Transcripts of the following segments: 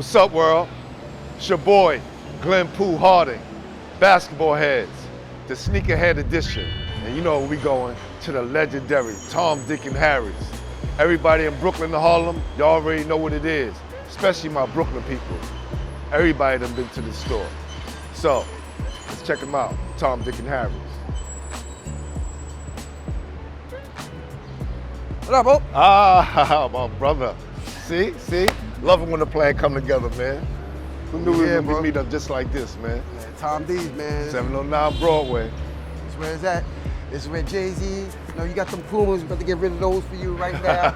What's up, world? It's your boy, Glenn Pooh Harding, Basketball Heads, the Sneakerhead edition. And you know where we going, to the legendary Tom, Dick, and Harry's. Everybody in Brooklyn and Harlem, y'all already know what it is, especially my Brooklyn people. Everybody done been to the store. So, let's check them out, Tom, Dick, and Harry's. What up, Bo? Ah, my brother. See? Love it when the plan come together, man. Who knew we would meet up just like this, man? Tom D's, man. 709 Broadway. That's where it's at. This is where Jay-Z, you know, you got some Pumas, we're about to get rid of those for you right now.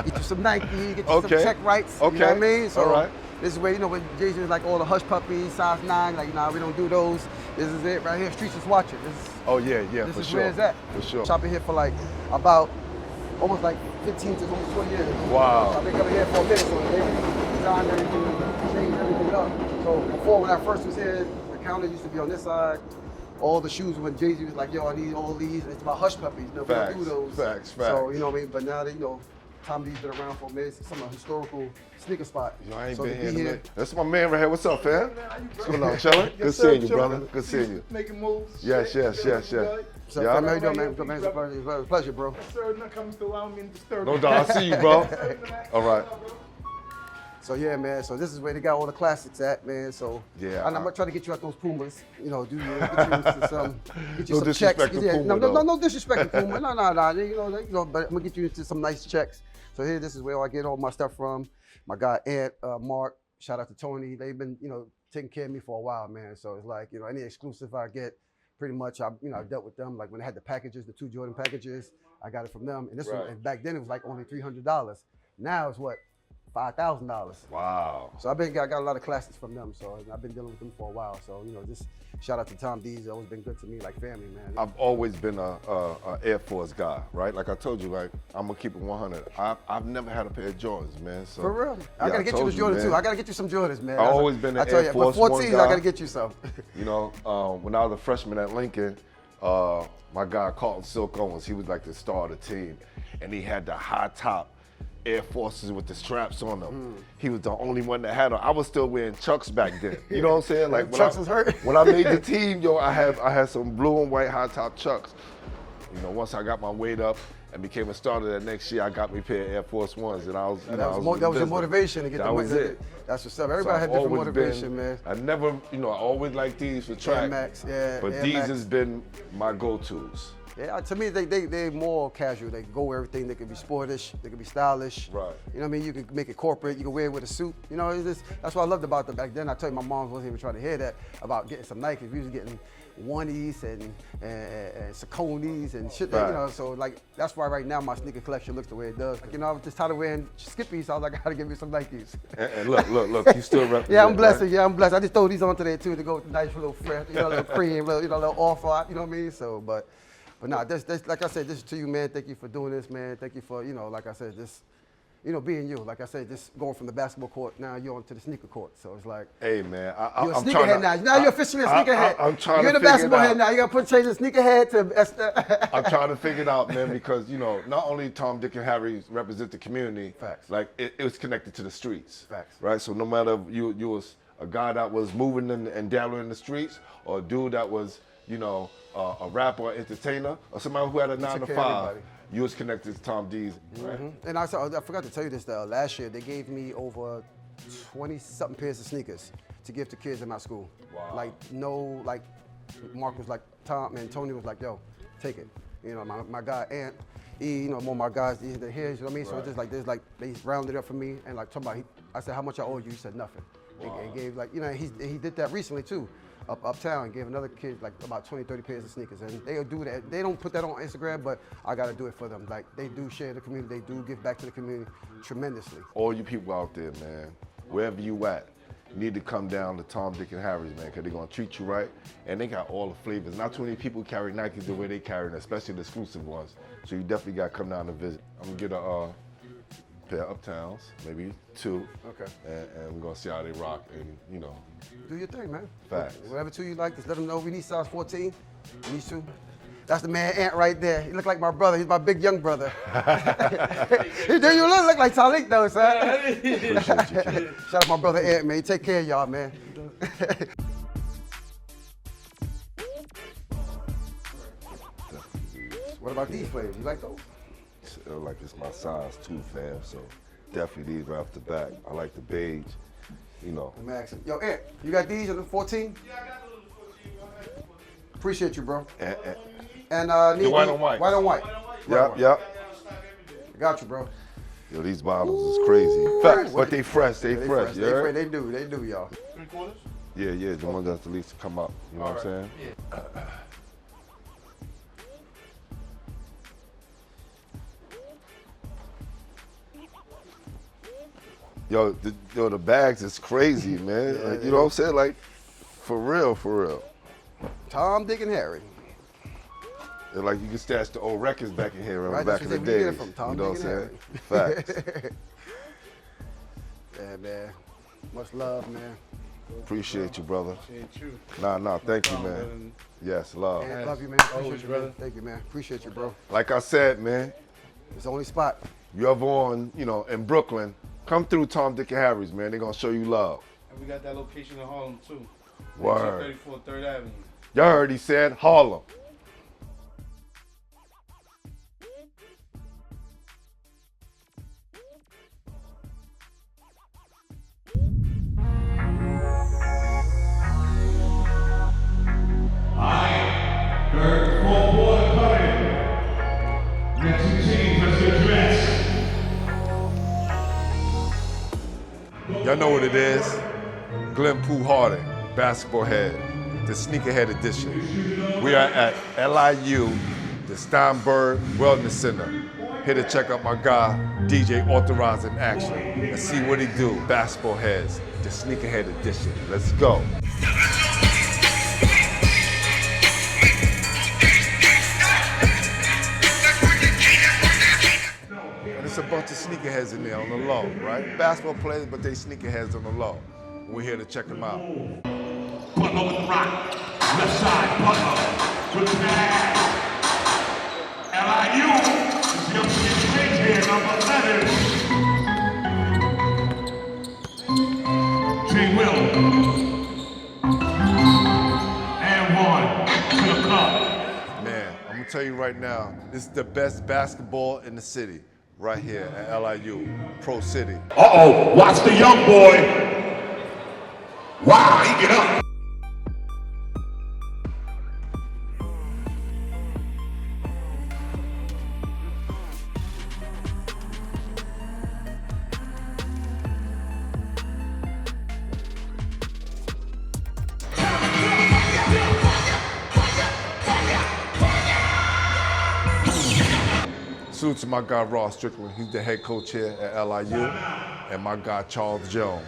Get you some Nike, get you some tech rights, you know what I mean? So, all right. This is where, you know, when Jay-Z was like all the hush puppies, size 9, like, nah, we don't do those. This is it right here, Streets is watching. Oh yeah, this for is sure. where it's at. For sure. Shopping here for like about almost like 15 to almost 20 years. Wow. I've been coming here for a minute, so they designed everything, changed everything up. So before, when I first was here, the counter used to be on this side. All the shoes, when Jay-Z was like, yo, I need all these, it's about hush puppies. You know, we don't do those. Facts. So, you know what I mean? But now that, you know, Tom D's been around for a minute. It's some historical sneaker spot. Yo, I ain't so been to here in be a here. minute. That's my man right here. What's up, fam? What's going on, chillin'? Good Yes, seeing sir, you, brother. chillin'. Good seeing you. Making moves. Yes. What's up, Yeah. fam? How you doing, man? Good, man. It's a pleasure, bro. Yes, sir, not coming to allow me to disturb No you. doubt. I see you, bro. All right. So yeah, man. So this is where they got all the classics at, man. So Yeah, and I'm gonna try to get you out those Pumas. You know, get you into some, get you No some disrespect checks. to Yeah, Puma, no disrespect to Puma. No. You know, but I'm gonna get you into some nice checks. So here, this is where I get all my stuff from. My guy Ant, Mark. Shout out to Tony. They've been, you know, taking care of me for a while, man. So it's like, you know, any exclusive I get, pretty much, I dealt with them. Like when I had the packages, the 2 Jordan packages, I got it from them. And this was, and back then it was like only $300. Now it's what? $5,000. Wow. So I got a lot of classics from them. So I've been dealing with them for a while. So, you know, just shout out to Tom D's. Always been good to me, like family, man. I've always been a Air Force guy, right? Like I told you, like I'm gonna keep it 100. I've never had a pair of Jordans, man. So For real? I gotta get you the Jordans too. I gotta get you some Jordans, man. I've always been an Air Force but 14s, One I guy. gotta get you some. You know, when I was a freshman at Lincoln, my guy Carlton Silk Owens, he was like the star of the team, and he had the high top Air Forces with the straps on them. He was the only one that had them. I was still wearing Chucks back then. You know what I'm saying? Like when Chucks was hurt. When I made the team, yo, I had some blue and white high top Chucks. You know, once I got my weight up and became a starter that next year, I got me a pair of Air Force Ones, and I was. That was your motivation to get that was it. That's what's up. Everybody had different motivation, man. I never, I always liked these for track. Air Max, yeah. But Air these Max. has been my go-tos. Yeah, to me, they're more casual. They go with everything. They can be sportish. They can be stylish. Right. You know what I mean? You can make it corporate. You can wear it with a suit. You know, that's what I loved about them back then. I tell you, my mom wasn't even trying to hear that about getting some Nikes. We was getting oneies and Sauconys and shit. Right. You know, so like that's why right now my sneaker collection looks the way it does. You know, I was just tired of wearing Skippies. So I was like, I gotta give me some Nikes. And look, you still represent. Yeah, I'm blessed. Right? Yeah, I'm blessed. I just throw these onto there too to go with the nice little fresh, a little cream, a little off-white. You know what I mean? So, but nah, this like I said, this is to you, man. Thank you for doing this, man. Thank you for, like I said, just, being you. Like I said, just going from the basketball court, now you're onto the sneaker court. So it's like, Hey, man, you're a I'm sneakerhead now. Now you're officially a sneakerhead. I'm trying you're to the basketball figure it head now. You gotta change the sneakerhead to. I'm trying to figure it out, man, because not only Tom, Dick, and Harry represent the community. Facts. Like it was connected to the streets. Facts. Right. So no matter you was a guy that was moving and dabbling in the streets, or a dude that was a rapper or entertainer, or somebody who had a 9 to 5, you was connected to Tom D's. Right? And I forgot to tell you this, last year they gave me over 20-something pairs of sneakers to give to kids in my school. Wow. Mark was like, Tom, and Tony was like, yo, take it. My guy Ant, more of my guys, they're here, you know what I mean? So it's just like, they rounded up for me and like talking about, I said, how much I owe you? He said, nothing. Wow. And gave he did that recently too. Uptown, gave another kid like about 20, 30 pairs of sneakers. And they'll do that. They don't put that on Instagram, but I gotta do it for them. Like they do share the community, they do give back to the community tremendously. All you people out there, man, wherever you at, you need to come down to Tom, Dick, and Harry's, man, because they're gonna treat you right. And they got all the flavors. Not too many people carry Nikes the way they carry them, especially the exclusive ones. So you definitely gotta come down and visit. I'm gonna get a pair of Uptowns, maybe 2. Okay. And we're gonna see how they rock, and Do your thing, man. Facts. Whatever 2 you like, just let them know. We need size 14. We need 2. That's the man Ant right there. He look like my brother. He's my big young brother. Do you look like Talik though, son? Shout out to my brother Ant, man. Take care of y'all, man. What about these flavors? You like those? Like it's my size too, fam. So definitely these right off the bat. I like the beige, you know. Max. Yo, Ant, you got these in the 14? Yeah, I got the little 14. Appreciate you, bro. And, And The white on white. White on white. yep. Got you, bro. Yo, these bottles is crazy. But they fresh, they fresh. You heard? They do, y'all. 3/4? Yeah, the ones that's the least to come up. You know what I'm saying? Yeah. Yo, the bags is crazy, man. Like, you know what I'm saying? Like, for real. Tom, Dick, and Harry. And like you can stash the old records back in here, Right, back that's in the where we get it days. from, Tom, You know what Dick, I'm and saying? Facts. Yeah, man. Much love, man. Appreciate you, brother. Appreciate you. Nah, thank you, man. Yes, love. Man, love you, man. Always, Appreciate you, brother. man. Thank you, man. Appreciate you, bro. Like I said, man, It's the only spot. you ever on, in Brooklyn, come through Tom, Dick, and Harry's, man. They're gonna show you love. And we got that location in Harlem too. Word. 34 3rd Avenue. Y'all heard he said Harlem. Y'all know what it is. Glenn Pooh Harding, basketball head, the Sneakerhead edition. We are at LIU, the Steinberg Wellness Center. Here to check out my guy, DJ Authorized in action, and see what he do. Basketball heads, the Sneakerhead edition. Let's go. And it's a bunch of sneakerheads in there on the low, right? Basketball players, but they sneakerheads on the low. We're here to check them out. Butler with the rock. Left side, Butler with the pass. LIU is the upstate stage here, number 11. J. Will. And one to the cup. Man, I'm gonna tell you right now, this is the best basketball in the city, right here at LIU, Pro City. Uh-oh, watch the young boy. Wow, he get up. Salute to my guy Ross Strickland, he's the head coach here at LIU, and my guy Charles Jones.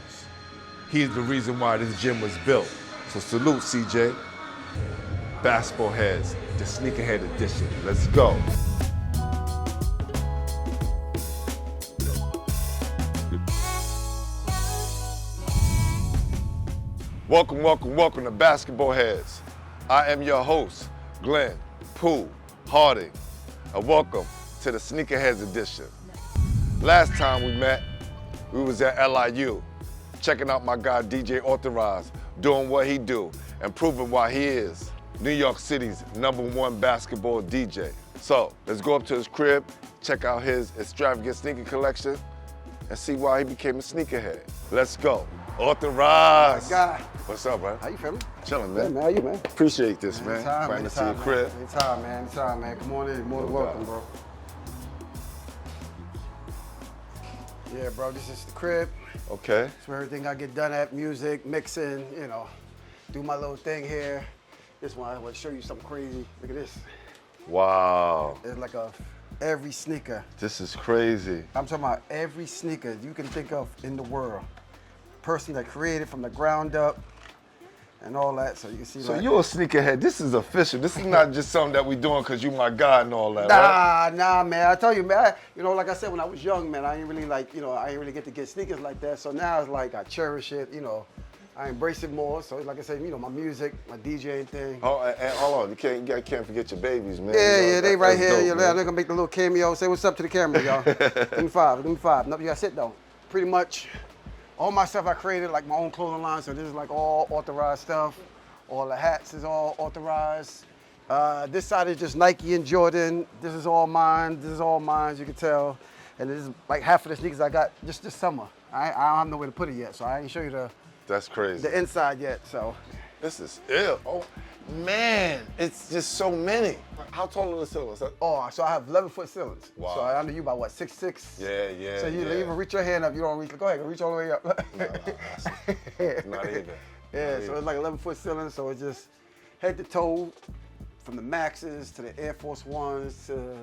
He's the reason why this gym was built. So salute, CJ. Basketball heads, the Sneakerhead edition. Let's go. Welcome to Basketball Heads. I am your host, Glenn Pooh Harding, and welcome to the Sneakerheads edition. Last time we met, we was at LIU, checking out my guy DJ Authorized, doing what he do, and proving why he is New York City's #1 basketball DJ. So let's go up to his crib, check out his extravagant sneaker collection, and see why he became a sneakerhead. Let's go. Authorized. My guy. What's up, man? How you feeling? Chilling, Yeah, man. man. How you, man? Appreciate this, man. Finally to see your crib. Anytime, man. Come on in. You're more than No welcome, doubt. bro. Yeah, bro, this is the crib. Okay. It's where everything I get done at, music, mixing, do my little thing here. This one, I want to show you something crazy. Look at this. Wow. It's like every sneaker. This is crazy. I'm talking about every sneaker you can think of in the world. Person that created from the ground up and all that. So you can see So like, you're a sneakerhead. This is official. This is not just something that we doing because you my guy and all that, right? Nah, man. I tell you, man. Like I said, when I was young, man, I ain't really get to get sneakers like that. So now it's like I cherish it. I embrace it more. So like I said, you know, my music, my DJing thing. Oh, and hold on, you can't forget your babies, man. Yeah, You know, yeah, they right that's here. dope, They're man. gonna make the little cameo. Say what's up to the camera, y'all. Give me five. Give me five. No, you gotta sit though. Pretty much, all my stuff I created, like my own clothing line. So this is like all authorized stuff. All the hats is all authorized. This side is just Nike and Jordan. This is all mine. This is all mine, as you can tell. And this is like half of the sneakers I got just this summer. I don't have nowhere to put it yet, so I ain't show you That's crazy. the inside yet. So This is ill. Oh, man, it's just so many. How tall are the ceilings? so I have 11-foot ceilings. Wow. So I under you by what, 6'6"? Yeah. So you yeah. even reach your hand up, you don't reach. Go ahead, reach all the way up. Not even. Yeah, so it's like 11-foot ceiling. So it's just head to toe, from the Maxes to the Air Force Ones to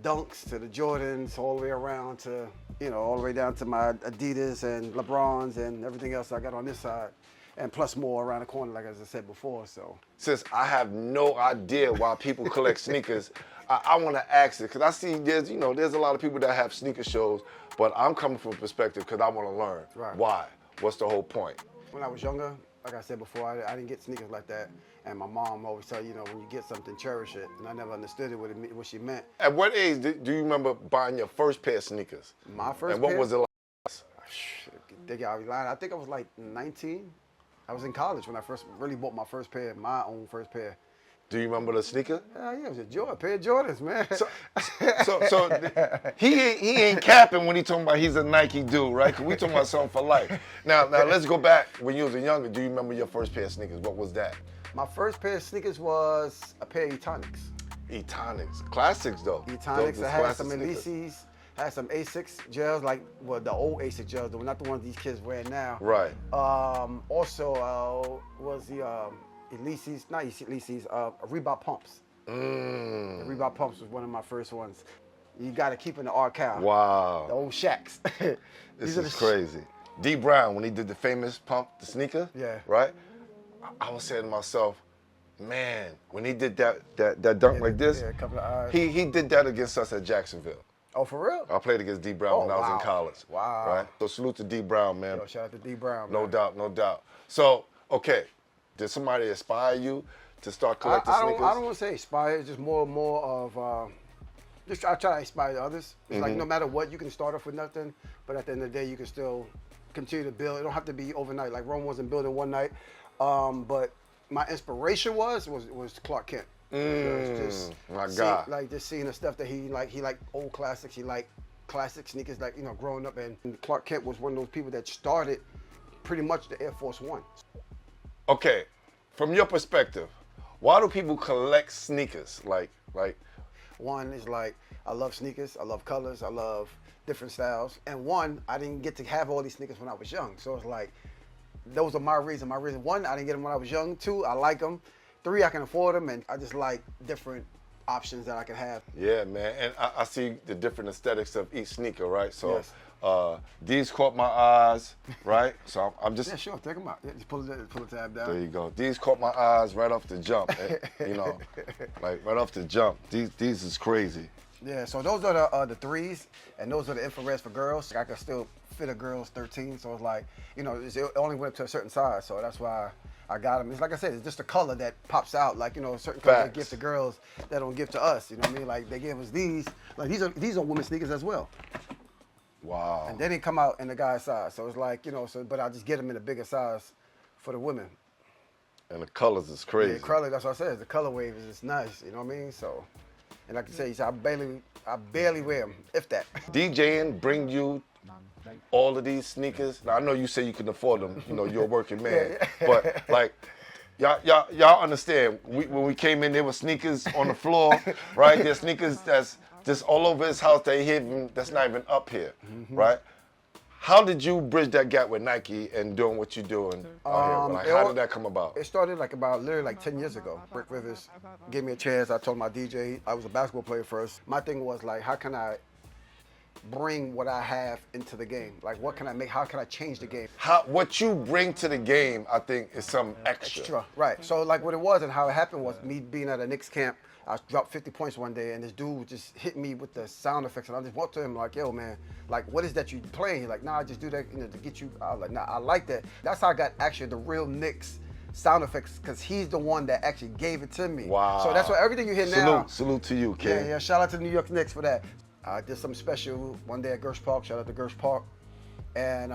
Dunks to the Jordans, all the way around to, you know, all the way down to my Adidas and LeBrons and everything else I got on this side. And plus more around the corner, like as I said before, so. Since I have no idea why people collect sneakers, I want to ask it, because I see there's a lot of people that have sneaker shows, but I'm coming from a perspective because I want to learn. Right. Why? What's the whole point? When I was younger, like I said before, I didn't get sneakers like that. And my mom always tell you know, when you get something, cherish it. And I never understood what she meant. At what age do you remember buying your first pair of sneakers? My first And what pair? was it like? They got me lying. I think I was like 19. I was in college when I first really bought my first pair, my own first pair. Do you remember the sneaker? Hell yeah, it was a Jordan, pair of Jordans, man. So he ain't capping when he talking about he's a Nike dude, right? Because we talking about something for life. Now let's go back when you was younger. Do you remember your first pair of sneakers? What was that? My first pair of sneakers was a pair of Etonics. Etonics, classics though. Etonics. Those I had classic some sneakers. Elysees, had some Asics gels, like the old Asics gels, though, not the ones these kids wear now. Right. Also was the Elysees, not Elysees, Reebok pumps. The Reebok pumps was one of my first ones. You got to keep in the archive. Wow. The old Shacks. This is crazy. D Brown, when he did the famous pump, the sneaker, Yeah. right? I was saying to myself, man, when he did that dunk like this, Yeah, a couple of eyes. he did that against us at Jacksonville. Oh, for real? I played against D Brown when I was wow. in college. Wow. Right? So salute to D Brown, man. Yo, shout out to D Brown. No man. doubt, no doubt. So, okay, did somebody inspire you to start collecting sneakers? I don't want to say inspire. It's just more and more of just I try to inspire others. It's like no matter what, you can start off with nothing, but at the end of the day, you can still continue to build. It don't have to be overnight. Like Rome wasn't built in one night, but my inspiration was Clark Kent. My God. Just seeing the stuff that he liked old classics. He liked classic sneakers, like, you know, growing up. And Clark Kent was one of those people that started pretty much the Air Force One. Okay, from your perspective, why do people collect sneakers? Like, One is like, I love sneakers, I love colors, I love different styles. And one, I didn't get to have all these sneakers when I was young. So it's like, those are my reason. One, I didn't get them when I was young. Two, I like them. Three, I can afford them. And I just like different options that I can have. yeah, man, and I see the different aesthetics of each sneaker, right? So, Yes. these caught my eyes, right? So I'm just, Yeah, sure, take them out. Yeah, just pull the tab down. there you go. These caught my eyes right off the jump, you know, like right off the jump. These is crazy. Yeah, so those are the threes, and those are the infrareds for girls. I can still fit a girl's 13, so it's like, you know, it only went up to a certain size, so that's why I got them. It's like I said, it's just the color that pops out. Like, you know, certain colors they Facts. give to girls that don't give to us. You know what I mean? Like, they gave us these. Like, these are women's sneakers as well. Wow. And they didn't come out in the guy's size, so it's like, you know, but I just get them in a bigger size for the women. And the colors is crazy. Yeah, color, that's what I said. The color wave is just nice. You know what I mean? So, and like I say, I barely wear them, if that. DJing bring you all of these sneakers. Now I know you say you can afford them. You know, you're a working man, but like, y'all understand? When we came in, there were sneakers on the floor, right? There's sneakers that's just all over his house. That's not even up here, right? How did you bridge that gap with Nike and doing what you're doing out here? Like, how did that come about? It started literally 10 years ago. Brick Rivers gave me a chance. I told my DJ, I was a basketball player first. My thing was like, how can I bring what I have into the game. Like, what can I make? How can I change the game? What you bring to the game, I think, is something extra. Right. So like what it was and how it happened was me being at a Knicks camp. I dropped 50 points one day, and this dude just hit me with the sound effects, and I just went to him like, "Yo, man, like, what is that you playing?" He's like, "Nah, I just do that, you know, to get you." I was like, "Nah, I like that." That's how I got actually the real Knicks sound effects, because he's the one that actually gave it to me. Wow. So that's why everything you hear now. Salute to you, King. Yeah. Shout out to the New York Knicks for that. I did something special one day at Gersh Park. Shout out to Gersh Park. And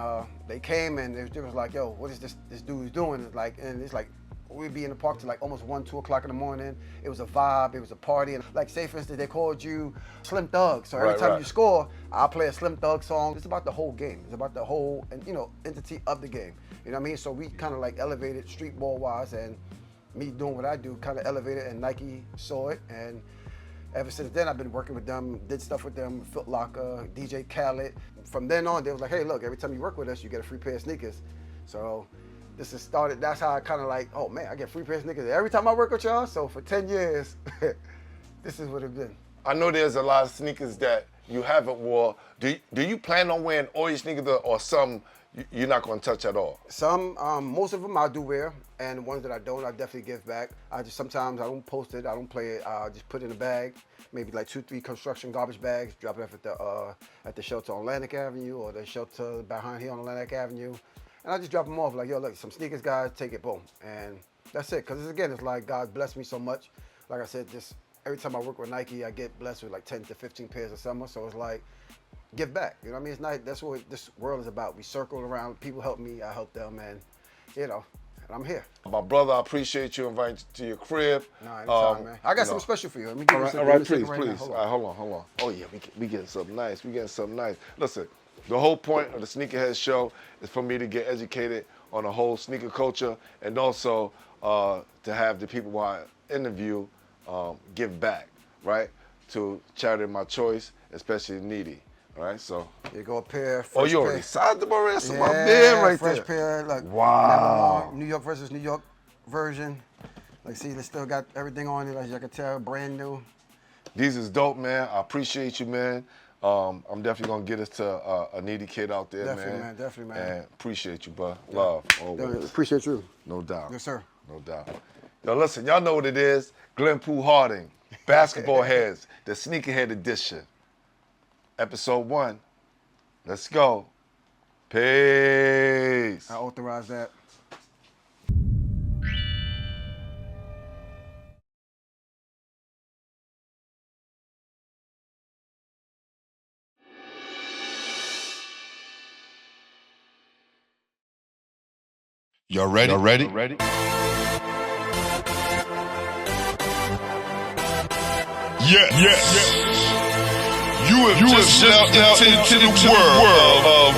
they came and they was like, "Yo, what is this dude doing?" It's like, and it's like, we'd be in the park till like almost 1, 2 o'clock in the morning. It was a vibe, it was a party. And like, say for instance, they called you Slim Thug. So every time you score, I'll play a Slim Thug song. It's about the whole game. It's about the whole, and you know, entity of the game. You know what I mean? So we kind of like elevated street ball wise, and me doing what I do kind of elevated, and Nike saw it. And ever since then, I've been working with them, did stuff with them, Foot Locker, DJ Khaled. From then on, they was like, "Hey, look, every time you work with us, you get a free pair of sneakers." So this has started, that's how I kind of like, oh man, I get free pair of sneakers every time I work with y'all. So for 10 years, this is what it's been. I know there's a lot of sneakers that you haven't wore. Do you plan on wearing all your sneakers, or some you're not going to touch at all? Some, most of them I do wear, and the ones that I don't, I definitely give back. Sometimes I don't post it, I don't play it, I just put it in a bag, maybe like 2, 3 construction garbage bags, drop it off at the shelter on Atlantic Avenue, or the shelter behind here on Atlantic Avenue. And I just drop them off like, "Yo, look, some sneakers, guys, take it, boom." And that's it, because again, it's like God blessed me so much. Like I said, just every time I work with Nike, I get blessed with like 10 to 15 pairs a summer. So it's like, give back. You know what I mean? It's not, that's what this world is about. We circle around, people help me, I help them, and you know, and I'm here. My brother, I appreciate you inviting you to your crib. Nah, anytime, man. I got something special for you. Let me give you something. All right, please. Now. All right, hold on. Oh yeah, we getting something nice. We getting something nice. Listen, the whole point of the Sneakerhead show is for me to get educated on the whole sneaker culture, and also to have the people who I interview give back, right, to charity of my choice, especially needy. All right, so here go a pair. Oh, you already sized them already? That's yeah, my man right fresh there. Pair. Like, wow. New York versus New York version. Like, see, they still got everything on it. As you can tell, brand new. These is dope, man. I appreciate you, man. I'm definitely gonna get us to a needy kid out there, man. Definitely, man. And appreciate you, bro. Love, always. Appreciate you. No doubt. Yes, sir. No doubt. Yo, listen, y'all know what it is. Glenn Pooh Harding, Basketball Heads, the Sneakerhead edition. Episode 1. Let's go. Peace. I authorize that. Y'all ready? Y'all ready? Yeah. You have just stepped out into the world